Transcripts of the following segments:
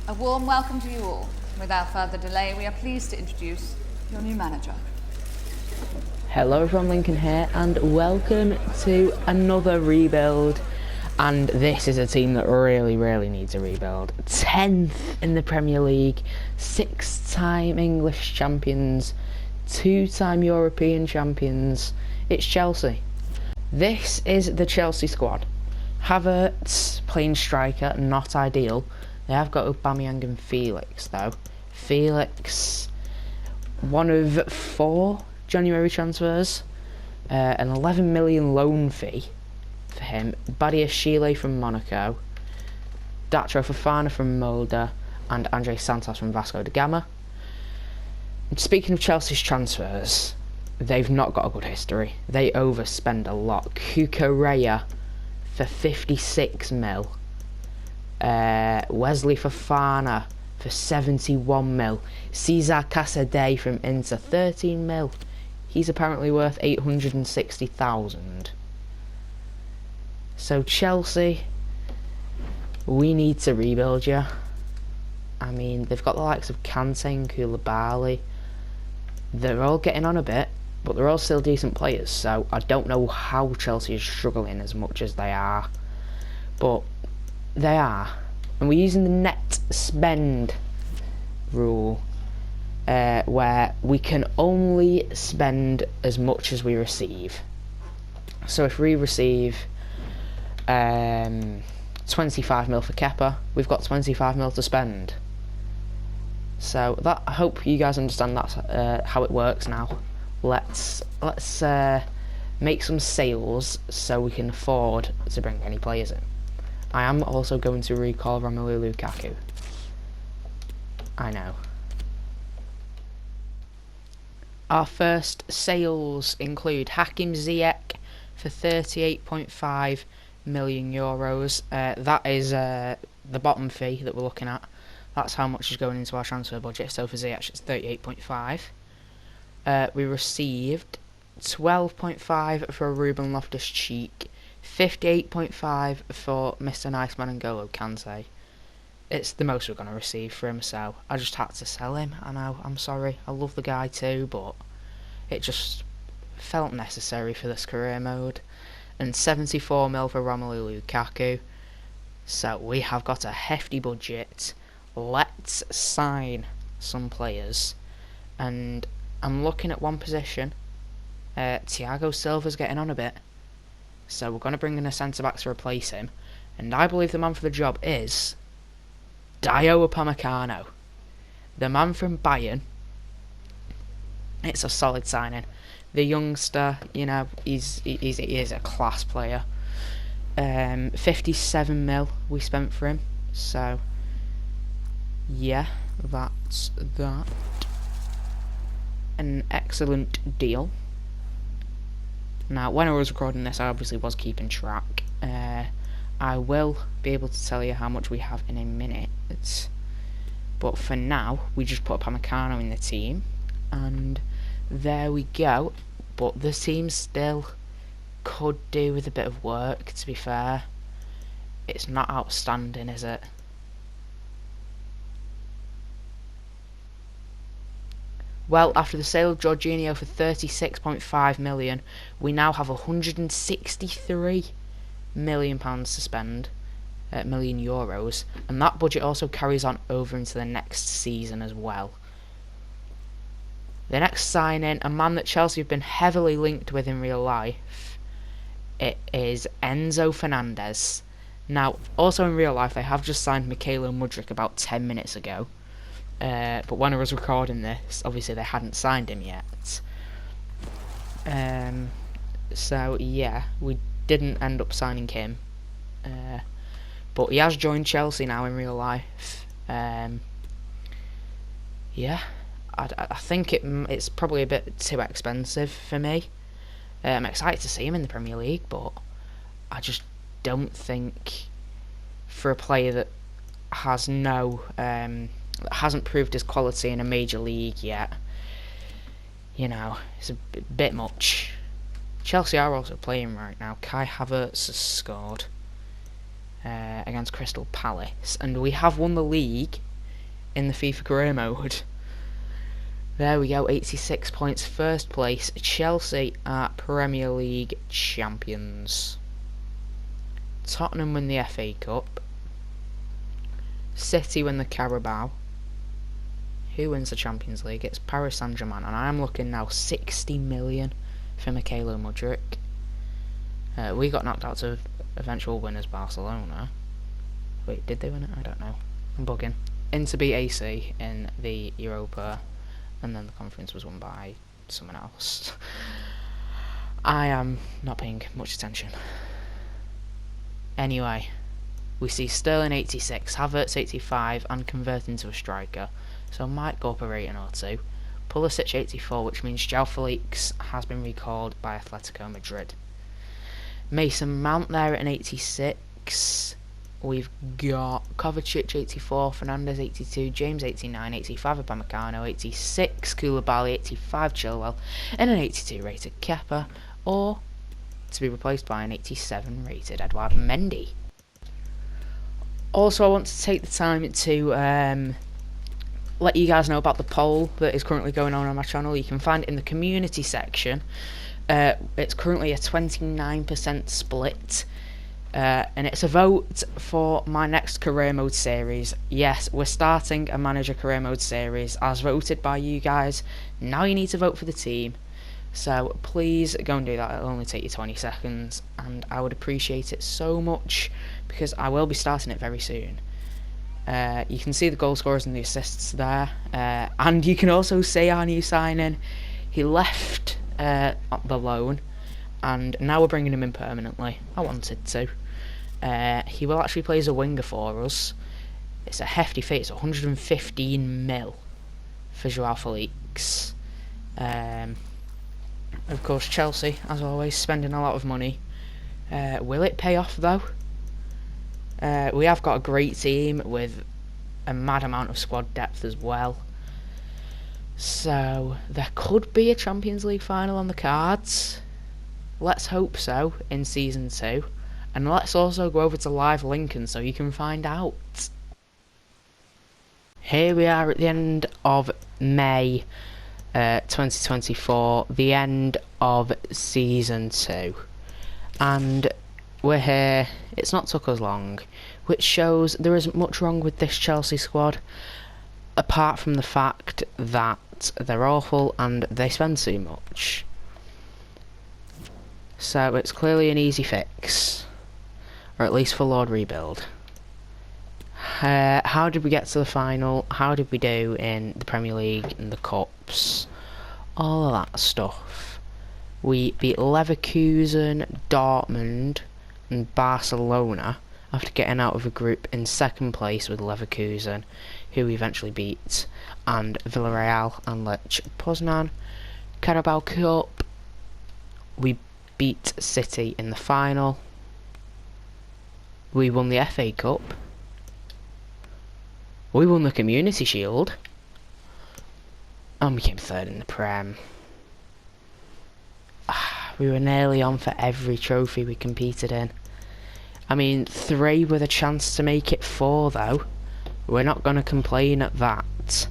A warm welcome to you all. Without further delay, we are pleased to introduce your new manager. Hello everyone, Lincoln here, and welcome to another rebuild. And this is a team that really needs a rebuild. 10th in the Premier League, 6-time English champions, 2-time European champions. It's Chelsea. This is the Chelsea squad. Havertz playing striker, not ideal. They have got Aubameyang and Felix though. Felix, one of 4 January transfers, an 11 million loan fee for him. Badia Chile from Monaco, Datro Fofana from Molde, and Andre Santos from Vasco da Gama. And speaking of Chelsea's transfers, they've not got a good history. They overspend a lot. Cucurella for 56 mil. Wesley Fofana for 71 mil. Cesar Casadei from Inter, 13 mil. He's apparently worth 860,000. So Chelsea, we need to rebuild you. I mean, they've got the likes of Kante and Koulibaly. They're all getting on a bit, but they're all still decent players. So I don't know how Chelsea is struggling as much as they are. But they are. And we're using the net spend rule, where we can only spend as much as we receive. So if we receive 25 mil for Kepa, we've got 25 mil to spend. So that, I hope you guys understand that's how it works now. Let's make some sales so we can afford to bring any players in. I am also going to recall Romelu Lukaku. I know. Our first sales include Hakim Ziyech for 38.5 million euros. That is the bottom fee that we're looking at. That's how much is going into our transfer budget. So for Ziyech it's 38.5. We received 12.5 for Ruben Loftus-Cheek, 58.5 for Mr. Niceman N'Golo Kante. It's the most we're going to receive for him, so I just had to sell him. I know, I'm sorry, I love the guy too, but it just felt necessary for this career mode. And 74 mil for Romelu Lukaku. So we have got a hefty budget. Let's sign some players. And I'm looking at one position. Thiago Silva's getting on a bit. So we're going to bring in a centre-back to replace him. And I believe the man for the job is Dio Upamecano, the man from Bayern. It's a solid signing. The youngster, you know, he is a class player. 57 mil we spent for him. So yeah, that's that. An excellent deal. Now, when I was recording this, I obviously was keeping track. I will be able to tell you how much we have in a minute. But for now, we just put Upamecano in the team. And there we go. But the team still could do with a bit of work, to be fair. It's not outstanding, is it? Well, after the sale of Jorginho for 36.5 million, we now have 163 million pounds to spend, million euros, and that budget also carries on over into the next season as well. The next signing, a man that Chelsea have been heavily linked with in real life, it is Enzo Fernandez. Now, also in real life, they have just signed Mykhailo Mudryk about 10 minutes ago. But when I was recording this, obviously they hadn't signed him yet. So yeah, we didn't end up signing him. But he has joined Chelsea now in real life. Yeah, I think it's probably a bit too expensive for me. I'm excited to see him in the Premier League, but I just don't think for a player that has hasn't proved his quality in a major league yet, you know, it's a bit much. Chelsea are also playing right now. Kai Havertz has scored against Crystal Palace, and we have won the league in the FIFA career mode. There we go, 86 points, first place. Chelsea are Premier League champions. Tottenham win the FA Cup. City win the Carabao. Who wins the Champions League? It's Paris Saint-Germain, and I'm looking now 60 million for Mikhailo Mudryk. We got knocked out to eventual winners Barcelona. Wait, did they win it? I don't know. I'm bugging. Inter beat AC in the Europa, and then the conference was won by someone else. I am not paying much attention. Anyway, we see Sterling 86, Havertz 85, and convert into a striker. So might go up a rating or two. Pulisic 84, which means João Felix has been recalled by Atletico Madrid. Mason Mount there at an 86. We've got Kovacic 84, Fernandes 82, James 89, 85 Upamecano, 86 Koulibaly, 85 Chilwell, and an 82 rated Kepa, or to be replaced by an 87 rated Edouard Mendy. Also, I want to take the time to let you guys know about the poll that is currently going on my channel. You can find it in the community section. It's currently a 29% split, and it's a vote for my next career mode series. Yes, we're starting a manager career mode series as voted by you guys. Now you need to vote for the team, so please go and do that. It'll only take you 20 seconds, and I would appreciate it so much because I will be starting it very soon. You can see the goal scorers and the assists there, and you can also see our new signing. He left the loan, and now we're bringing him in permanently. I wanted to. He will actually play as a winger for us. It's a hefty fee. It's 115 mil for João Felix. Of course, Chelsea, as always, spending a lot of money. Will it pay off though? We have got a great team with a mad amount of squad depth as well. So there could be a Champions League final on the cards. Let's hope so in Season 2. And let's also go over to Live Lincoln so you can find out. Here we are at the end of May 2024, the end of Season 2. And we're here. It's not took us long, which shows there isn't much wrong with this Chelsea squad, apart from the fact that they're awful and they spend too much. So it's clearly an easy fix, or at least for Lord Rebuild. How did we get to the final? How did we do in the Premier League and the Cups? All of that stuff. We beat Leverkusen, Dortmund and Barcelona after getting out of a group in second place with Leverkusen, who we eventually beat, and Villarreal and Lech Poznan. Carabao Cup, we beat City in the final. We won the FA Cup. We won the Community Shield. And we came third in the Prem. We were nearly on for every trophy we competed in. I mean, 3 with a chance to make it 4 though. We're not going to complain at that.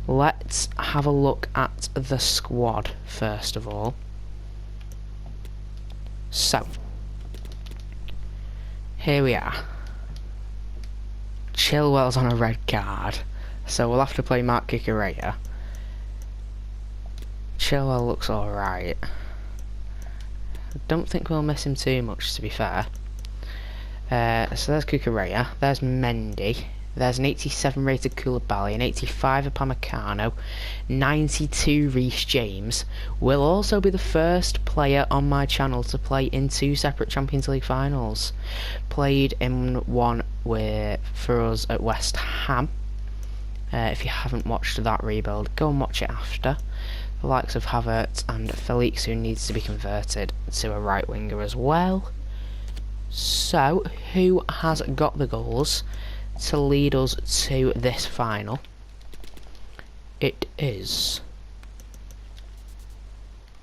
Let's have a look at the squad first of all. So, here we are. Chilwell's on a red card, so we'll have to play Marc Cucurella. Chilwell looks alright. I don't think we'll miss him too much, to be fair. So there's Cucurella, there's Mendy, there's an 87 rated Koulibaly, an 85 Upamecano, 92 Reece James. Will also be the first player on my channel to play in 2 separate Champions League finals. Played in one for us at West Ham. If you haven't watched that rebuild, go and watch it after. The likes of Havertz and Felix, who needs to be converted to a right winger as well. So, who has got the goals to lead us to this final? It is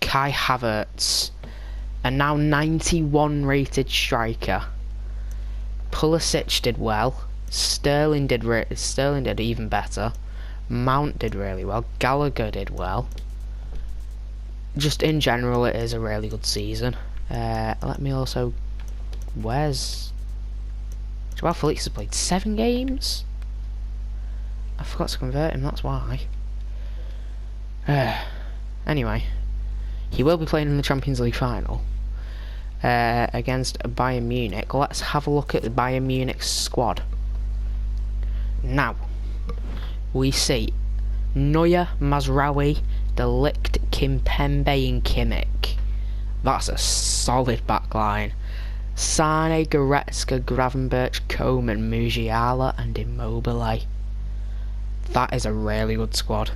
Kai Havertz, a now 91 rated striker. Pulisic did well, Sterling did even better. Mount did really well. Gallagher did well. Just in general, it is a really good season. Let me also... Where's... Joao Felix has played 7 games? I forgot to convert him, that's why. Anyway, he will be playing in the Champions League final against Bayern Munich. Let's have a look at the Bayern Munich squad. Now, we see Neuer, Mazraoui, De Ligt, Kimpembe and Kimmich. That's a solid backline. Sane, Goretzka, Gravenberch, Koeman, Musiala and Immobile. That is a really good squad.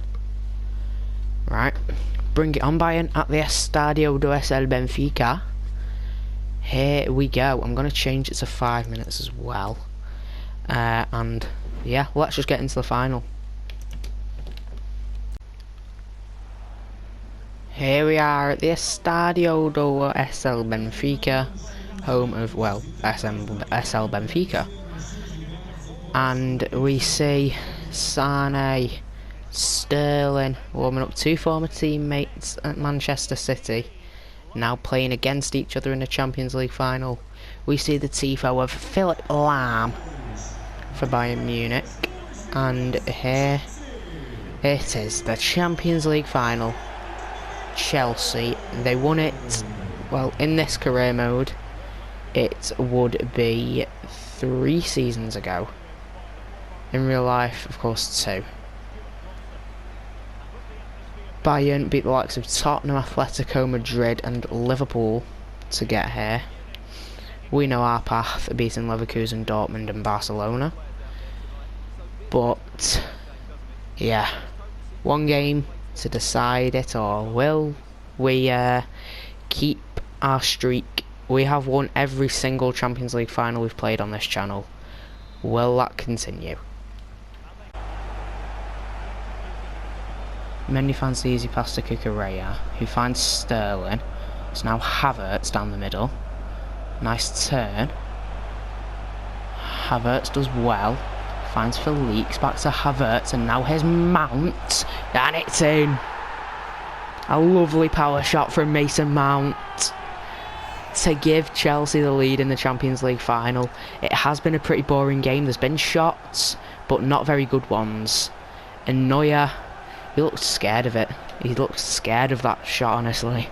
Right, bring it on Bayern at the Estadio do SL Benfica. Here we go. I'm going to change it to 5 minutes as well. And yeah, let's just get into the final. Here we are at the Estadio do SL Benfica, home of, well, SL Benfica. And we see Sane, Sterling warming up, 2 former teammates at Manchester City, now playing against each other in the Champions League final. We see the tifo of Philip Lahm for Bayern Munich, and here it is, the Champions League final. Chelsea, they won it, well, in this career mode, it would be 3 seasons ago. In real life, of course, 2. Bayern beat the likes of Tottenham, Atletico Madrid and Liverpool to get here. We know our path, beating Leverkusen, Dortmund and Barcelona. But, yeah, 1 game to decide it, or will we keep our streak? We have won every single Champions League final we've played on this channel. Will that continue? Mendy finds the easy pass to Cucurella, who finds Sterling. It's now Havertz down the middle. Nice turn. Havertz does well. Finds Felix, back to Havertz, and now here's Mount. And it's in. A lovely power shot from Mason Mount to give Chelsea the lead in the Champions League final. It has been a pretty boring game. There's been shots, but not very good ones. And Neuer, he looks scared of it. He looks scared of that shot, honestly.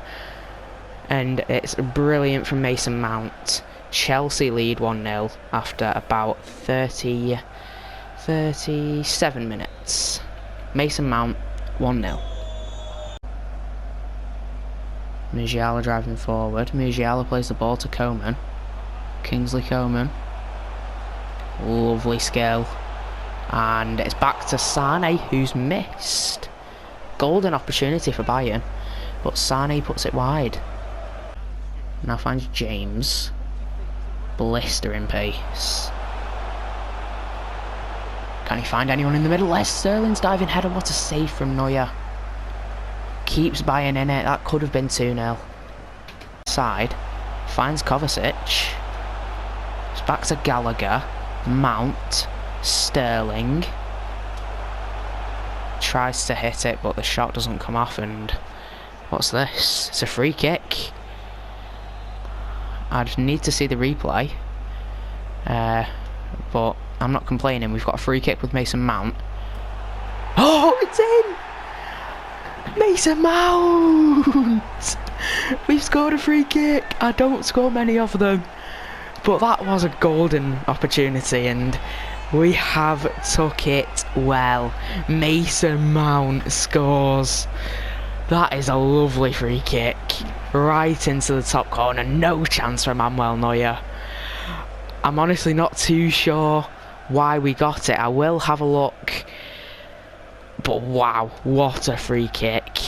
And it's brilliant from Mason Mount. Chelsea lead 1-0 after about 37 minutes. Mason Mount, 1-0. Musiala driving forward. Musiala plays the ball to Koeman. Kingsley Coman. Lovely skill. And it's back to Sane, who's missed. Golden opportunity for Bayern, but Sane puts it wide. Now finds James. Blistering pace. Can he find anyone in the middle? There's Sterling's diving header. What a save from Neuer. Keeps Bayern in it. That could have been 2-0. Side. Finds Kovacic. It's back to Gallagher. Mount. Sterling. Tries to hit it, but the shot doesn't come off, and what's this? It's a free kick. I'd need to see the replay, but I'm not complaining. We've got a free kick with Mason Mount. Oh, it's in! Mason Mount! We've scored a free kick. I don't score many of them, but that was a golden opportunity, and we have took it well. Mason Mount scores. That is a lovely free kick. Right into the top corner. No chance for Manuel Neuer. I'm honestly not too sure why we got it. I will have a look. But wow, what a free kick.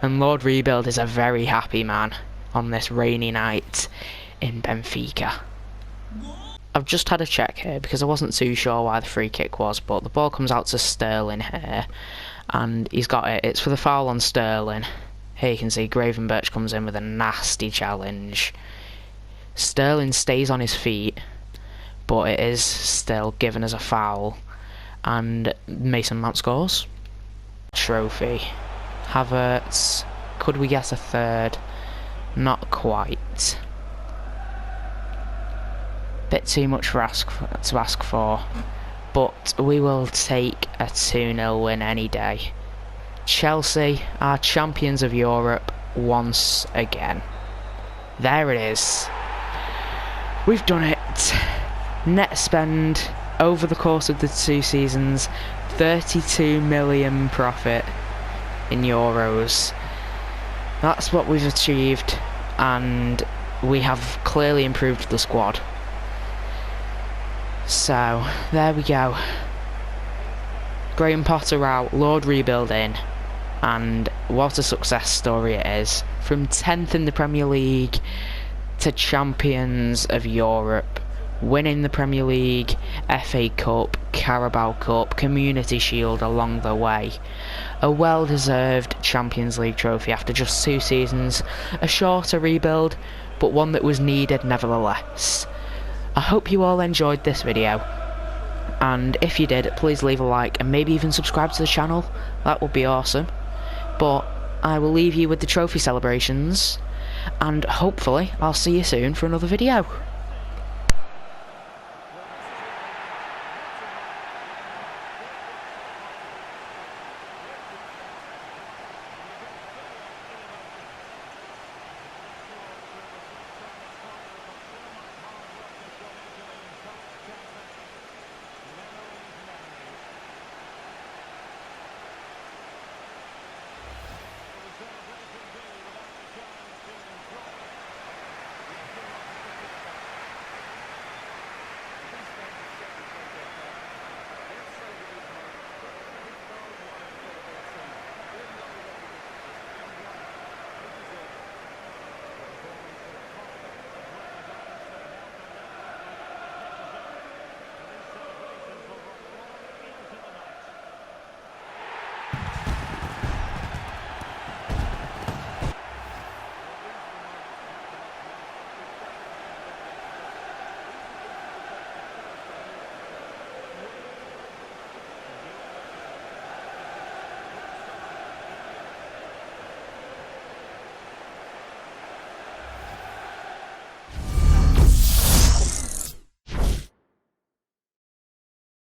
And Lord Rebuild is a very happy man on this rainy night in Benfica. I've just had a check here because I wasn't too sure why the free kick was, but the ball comes out to Sterling here, and he's got it. It's for the foul on Sterling. Here you can see Gravenberch comes in with a nasty challenge. Sterling stays on his feet, but it is still given as a foul, and Mason Mount scores. Trophy. Havertz. Could we get a third? Not quite. Bit too much to ask for, but we will take a 2-0 win any day. Chelsea are champions of Europe once again. There it is. We've done it. Net spend over the course of the 2 seasons, 32 million profit in euros. That's what we've achieved, and we have clearly improved the squad. So, there we go. Graham Potter out, Lord rebuilding, and what a success story it is. From 10th in the Premier League to champions of Europe, winning the Premier League, FA Cup, Carabao Cup, Community Shield along the way. A well-deserved Champions League trophy after just 2 seasons, a shorter rebuild, but one that was needed nevertheless. I hope you all enjoyed this video, and if you did, please leave a like and maybe even subscribe to the channel. That would be awesome. But I will leave you with the trophy celebrations, and hopefully I'll see you soon for another video.